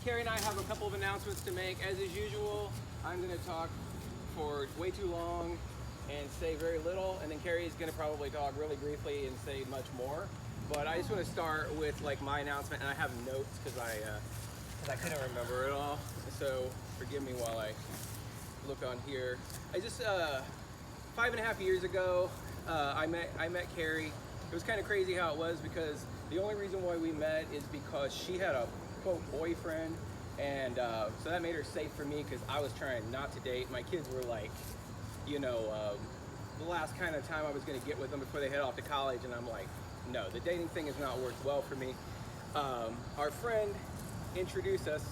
Carrie and I have a couple of announcements to make. As is usual, I'm going to talk for way too long and say very little, and then Carrie is going to probably talk really briefly and say much more. But I just want to start with like my announcement, and I have notes because I couldn't remember it all. So forgive me while I look on here. I just 5.5 years ago, I met Carrie. It was kind of crazy how it was because the only reason why we met is because she had a quote boyfriend, and so that made her safe for me because I was trying not to date. My kids were like, you know, the last kind of time I was going to get with them before they head off to college, and I'm like, no, the dating thing has not worked well for me. Our friend introduced us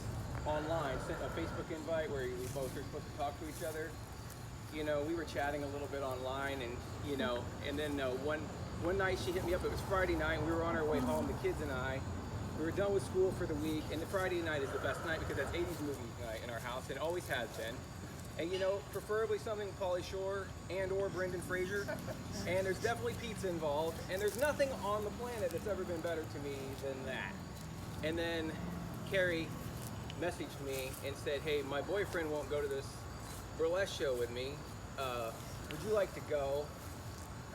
online, sent a Facebook invite where we both were supposed to talk to each other. You know, we were chatting a little bit online, and you know, and then one night she hit me up. It was Friday night. We were on our way home, the kids and I. We were done with school for the week, and the Friday night is the best night because that's 80s movie night in our house, and always has been. And you know, preferably something Pauly Shore and or Brendan Fraser. And there's definitely pizza involved, and there's nothing on the planet that's ever been better to me than that. And then Carrie messaged me and said, hey, my boyfriend won't go to this burlesque show with me. Would you like to go?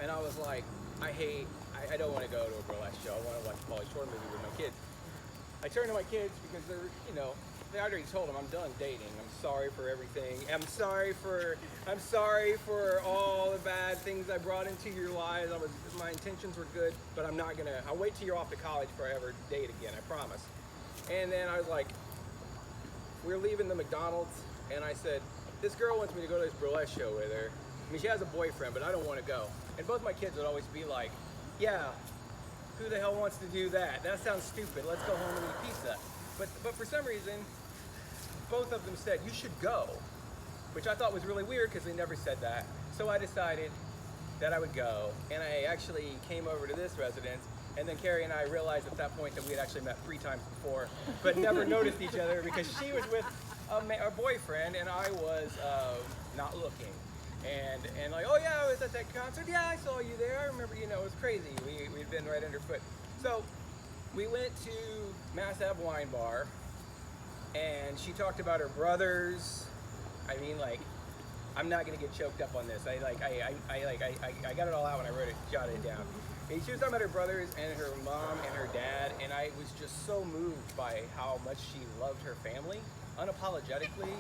And I was like, I don't want to go to a burlesque show. I want to watch a Pauly Shore movie with my kids. I turned to my kids because they're, you know, I already told them I'm done dating. I'm sorry for everything. I'm sorry for all the bad things I brought into your lives. My intentions were good, but I'll wait till you're off to college before I ever date again, I promise. And then I was like, we're leaving the McDonald's, and I said, this girl wants me to go to this burlesque show with her. I mean, she has a boyfriend, but I don't want to go. And both my kids would always be like, yeah, who the hell wants to do that? That sounds stupid. Let's go home and eat pizza. But for some reason, both of them said, you should go, which I thought was really weird because they never said that. So I decided that I would go, and I actually came over to this residence, and then Carrie and I realized at that point that we had actually met 3 times before, but never noticed each other because she was with a boyfriend, and I was not looking. And like, oh yeah, I was at that concert. Yeah, I saw you there. I remember, you know, it was crazy. We'd been right underfoot. So we went to Mass Ave Wine Bar, and she talked about her brothers. I mean, like, I'm not gonna get choked up on this. I got it all out when I wrote it, jotted it down. And she was talking about her brothers and her mom and her dad, and I was just so moved by how much she loved her family, unapologetically.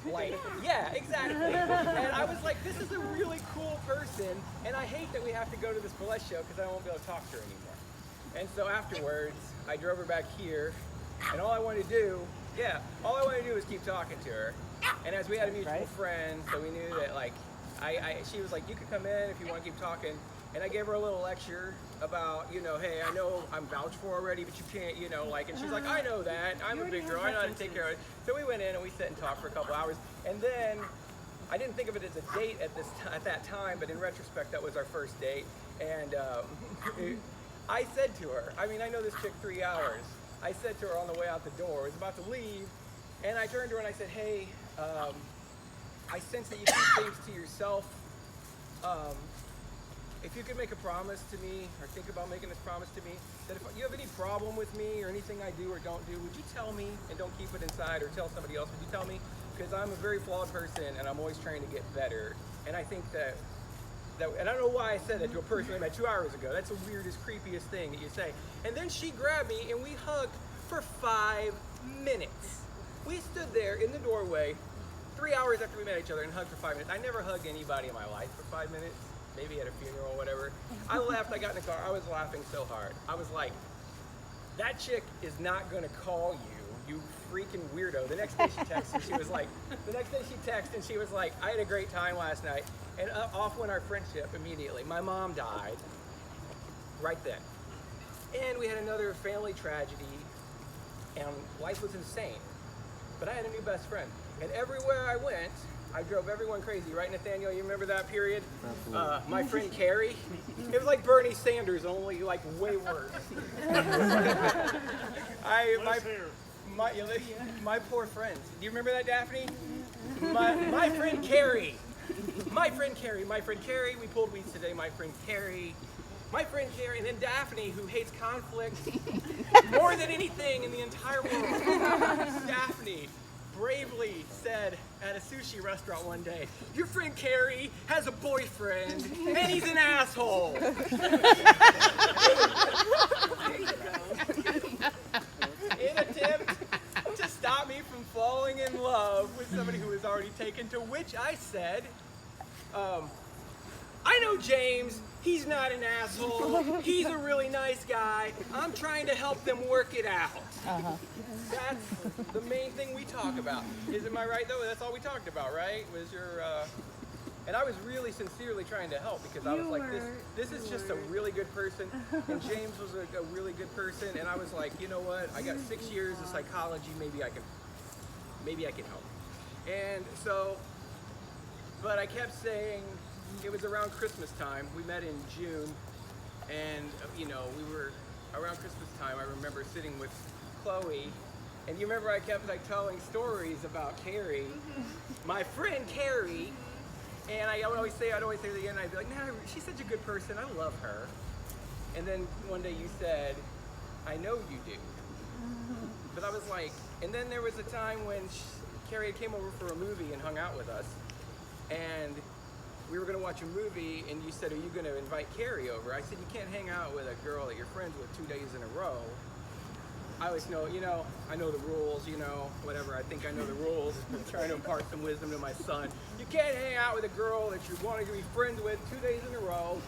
Like, yeah, exactly. And I was like, this is a really cool person, and I hate that we have to go to this burlesque show because I won't be able to talk to her anymore. And so afterwards, I drove her back here, and all I wanted to do was keep talking to her. And as we had a mutual friend, so we knew that, like, she was like, you could come in if you want to keep talking. And I gave her a little lecture about, you know, hey, I know I'm vouched for already, but you can't, you know, like, and she's like, I know that. I'm a big girl. I know how to take care of it. So we went in and we sat and talked for a couple hours. And then I didn't think of it as a date at that time, but in retrospect, that was our first date. And I said to her, I mean, I know this chick 3 hours. I said to her on the way out the door, I was about to leave, and I turned to her and I said, hey, I sense that you keep things to yourself. If you could make a promise to me, or think about making this promise to me, that if you have any problem with me or anything I do or don't do, would you tell me and don't keep it inside or tell somebody else? Would you tell me? Because I'm a very flawed person and I'm always trying to get better. And I think that and I don't know why I said that to a person I met 2 hours ago. That's the weirdest, creepiest thing that you say. And then she grabbed me and we hugged for 5 minutes. We stood there in the doorway 3 hours after we met each other and hugged for 5 minutes. I never hugged anybody in my life for 5 minutes. Maybe at a funeral or whatever. I left, I got in the car, I was laughing so hard. I was like, that chick is not gonna call you freaking weirdo. The next day she texted and she was like, I had a great time last night. And off went our friendship immediately. My mom died right then. And we had another family tragedy, and life was insane. But I had a new best friend. And everywhere I went, I drove everyone crazy, right, Nathaniel? You remember that period? My friend Carrie. It was like Bernie Sanders, only like way worse. My poor friends. Do you remember that, Daphne? My friend Carrie. We pulled weeds today. My friend Carrie my friend Carrie, and then Daphne, who hates conflict more than anything in the entire world. Daphne bravely said at a sushi restaurant one day, your friend Carrie has a boyfriend and he's an asshole. In attempt to stop me from falling in love with somebody who was already taken, to which I said, I know James, he's not an asshole, he's a really nice guy, I'm trying to help them work it out. That's the main thing we talk about. Am I right though? That's all we talked about, right? Was your, and I was really sincerely trying to help, because I was like, this is just a really good person, and James was a really good person, and I was like, you know what, I got 6 years of psychology, maybe I can help. And so, but I kept saying, it was around Christmas time, we met in June, and you know, we were around Christmas time, I remember sitting with Chloe, and you remember I kept like telling stories about Carrie, my friend Carrie, and I'd always say it again, I'd be like, man, she's such a good person, I love her. And then one day you said, I know you do. But I was like, and then there was a time when Carrie came over for a movie and hung out with us, and we were going to watch a movie, and you said, are you going to invite Carrie over? I said, you can't hang out with a girl that you're friends with 2 days in a row. I always know, you know, I know the rules, you know, whatever, I think I know the rules. I'm trying to impart some wisdom to my son. You can't hang out with a girl that you're wanting to be friends with 2 days in a row.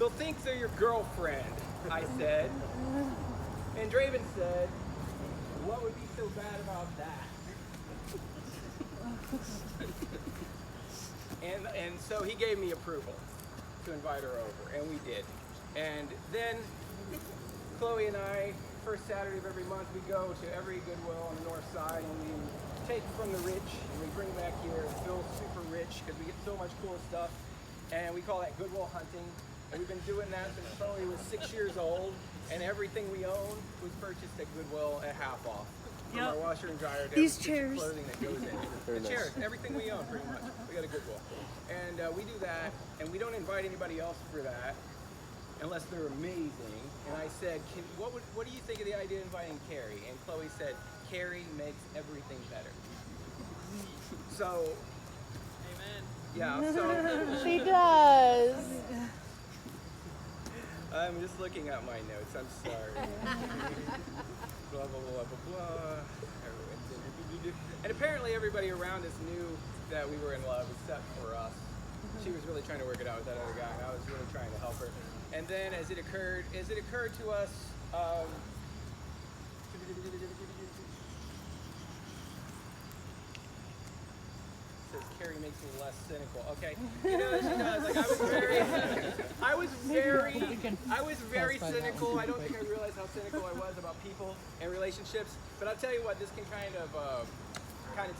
They'll think they're your girlfriend, I said. And Draven said, what would be so bad about that? And so he gave me approval to invite her over, and we did. And then Chloe and I, first Saturday of every month, we go to every Goodwill on the north side, and we take from the rich and we bring back here and feel super rich because we get so much cool stuff, and we call that Goodwill hunting. And we've been doing that since Chloe was 6 years old, and everything we own was purchased at Goodwill at half off. From our washer and dryer to these chairs, clothing that goes in. The chairs, everything we own pretty much. We got a Goodwill. And we do that, and we don't invite anybody else for that unless they're amazing. And I said, what do you think of the idea of inviting Carrie? And Chloe said, Carrie makes everything better. So, amen. Yeah, so. she does. I'm just looking at my notes, I'm sorry. Blah, blah, blah, blah, blah. And apparently everybody around us knew that we were in love except for us. She was really trying to work it out with that other guy, and I was really trying to help her. And then as it occurred to us, says Carrie makes me less cynical. Okay, you know she does. Like I was very cynical. I don't think I realized how cynical I was about people and relationships. But I'll tell you what, this can kind of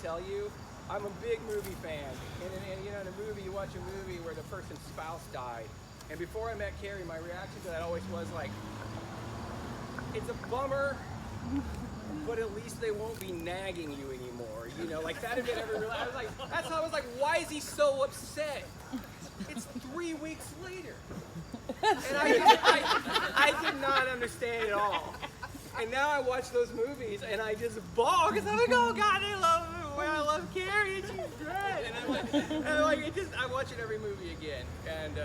tell you. I'm a big movie fan, and you know, in a movie, you watch a movie where the person's spouse died. And before I met Carrie, my reaction to that always was like, it's a bummer, but at least they won't be nagging you anymore. You know, like that had been every. I was like, that's how I was like, why is he so upset? It's 3 weeks later, and I did not understand it all. And now I watch those movies and I just bawl because I'm like, oh God, I love Carrie and she's dead. And I'm like, I watch it every movie again. And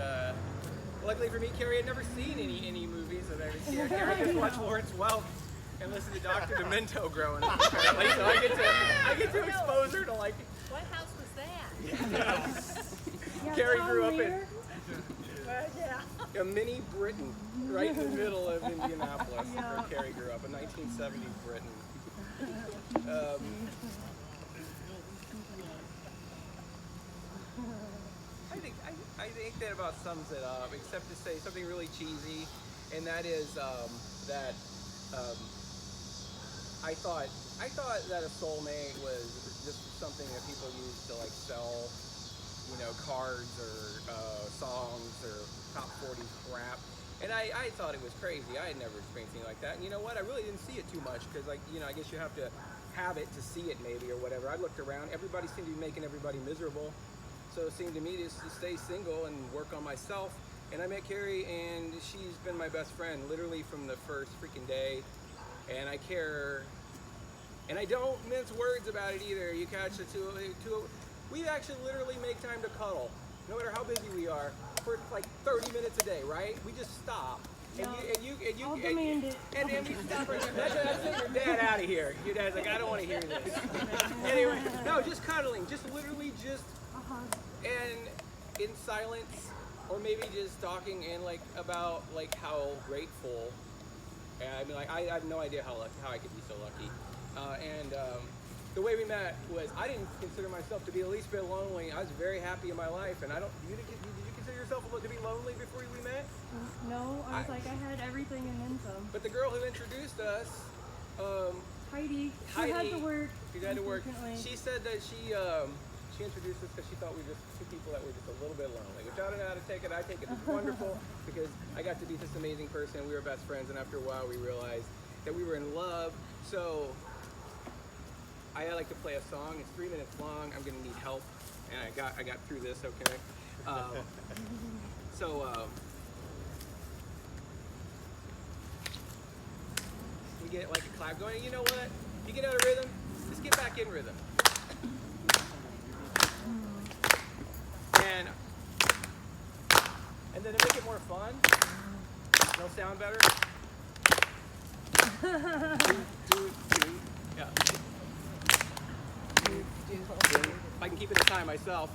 luckily for me, Carrie had never seen any movies that I would see. Carrie just watched Lawrence Welk and listen to Dr. Demento growing up. Apparently. So I get to expose her to like. What house was that? Yeah. Carrie grew up in a mini Britain, right in the middle of Indianapolis, where Carrie grew up, in 1970 Britain. I think that about sums it up, except to say something really cheesy, and that is that I thought that a soulmate was just something that people use to like sell, you know, cards or songs or top 40 crap. And I thought it was crazy. I had never experienced anything like that. And you know what? I really didn't see it too much because, like, you know, I guess you have to have it to see it maybe or whatever. I looked around. Everybody seemed to be making everybody miserable. So it seemed to me to stay single and work on myself And I met Carrie, and she's been my best friend literally from the first freaking day. And I care, and I don't mince words about it either. You catch the two. We actually literally make time to cuddle, no matter how busy we are, for like 30 minutes a day, right? We just stop. And you I'll demand it. And then we stop right there. That's your dad out of here. Your dad's like, I don't want to hear this. Anyway, no, just cuddling, just literally just, and in silence, or maybe just talking and like about like how grateful. And I mean, like I have no idea how I could be so lucky. The way we met was I didn't consider myself to be the least bit lonely. I was very happy in my life, and I don't. Did you consider yourself to be lonely before we met? No, I was like, I had everything and then some. But the girl who introduced us, Heidi, she had to work. She had to work. She said that she introduced us because she thought we were just two people that were just a little bit lonely. Which I don't know how to take it. I take it as wonderful because I got to meet this amazing person. We were best friends, and after a while, we realized that we were in love. So I like to play a song. It's 3 minutes long. I'm gonna need help, and I got through this. Okay. We get like a clap going. You know what? You get out of rhythm. Just get back in rhythm. And then to make it more fun, it'll sound better. Yeah. If I can keep it in time myself.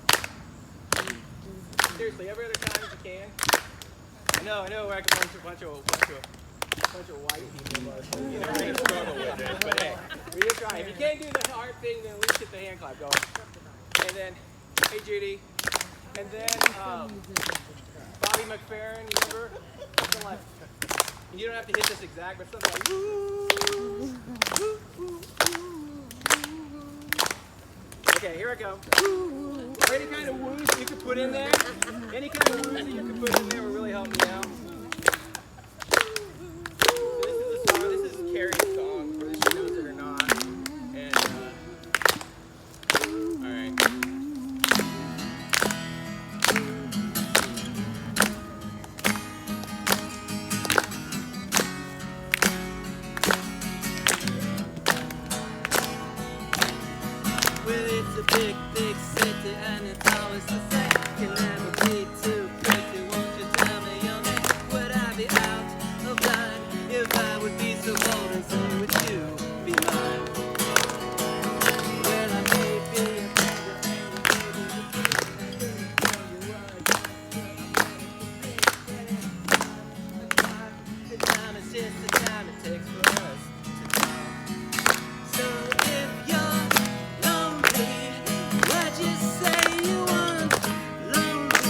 Seriously, every other time if you can. I know, we're like a bunch of white people, but you know, they struggle with it. But hey, we just try. If you can't do the hard thing, then at least get the hand clap going. And then, hey Judy. And then Bobby McFerrin, you remember? Something like, you don't have to hit this exact, but something like woo, woo, woo, woo. Okay, here I go. Or any kind of woos that you could put in there. Any kind of woos that you could put in there will really help me out. So this is a song. This is Carrie's song, whether she knows it or not. And all right. Well, it's a big, big city and it's always the same. Can never be too pretty. Won't you tell me your name? Would I be out of line if I would be so bold and say, would you be mine? Well, I may be a kind of angry baby. The time is just the time it takes for us to talk. So if you're lonely, what you say you want? Lonely.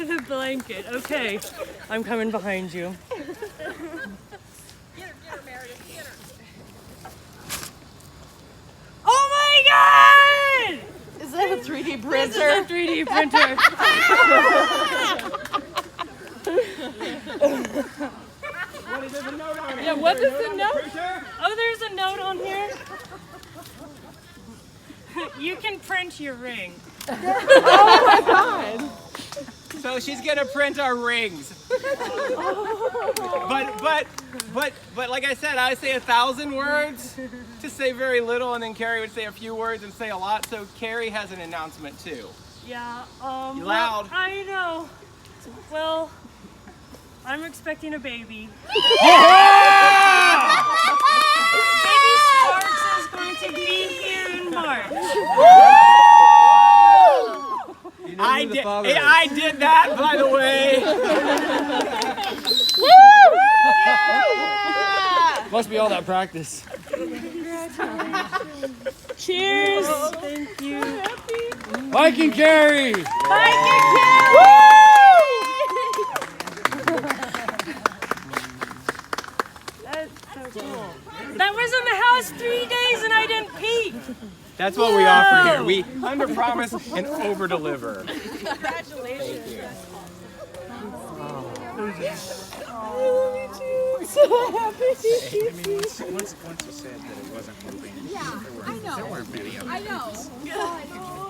the blanket. Okay, I'm coming behind you. Oh my God! Is that a 3D This is a printer? 3D printer. What is there a note on it? Yeah, what is the on note? printer? Oh, there's a note on here. You can print your ring. So she's gonna print our rings. But like I said, I say 1,000 words to say very little, and then Carrie would say a few words and say a lot. So Carrie has an announcement too. Yeah, You well, loud. I know. Well, I'm expecting a baby. Baby Sparks is going to be here in March. I did that, by the way. Must be all that practice. Cheers! Thank you. Mike and Carrie! That's so cool. That was in the house 3 days and I didn't peek. That's what we offer here. We under promise and over deliver. Congratulations. Once you said that it wasn't moving, there weren't many of them. I know.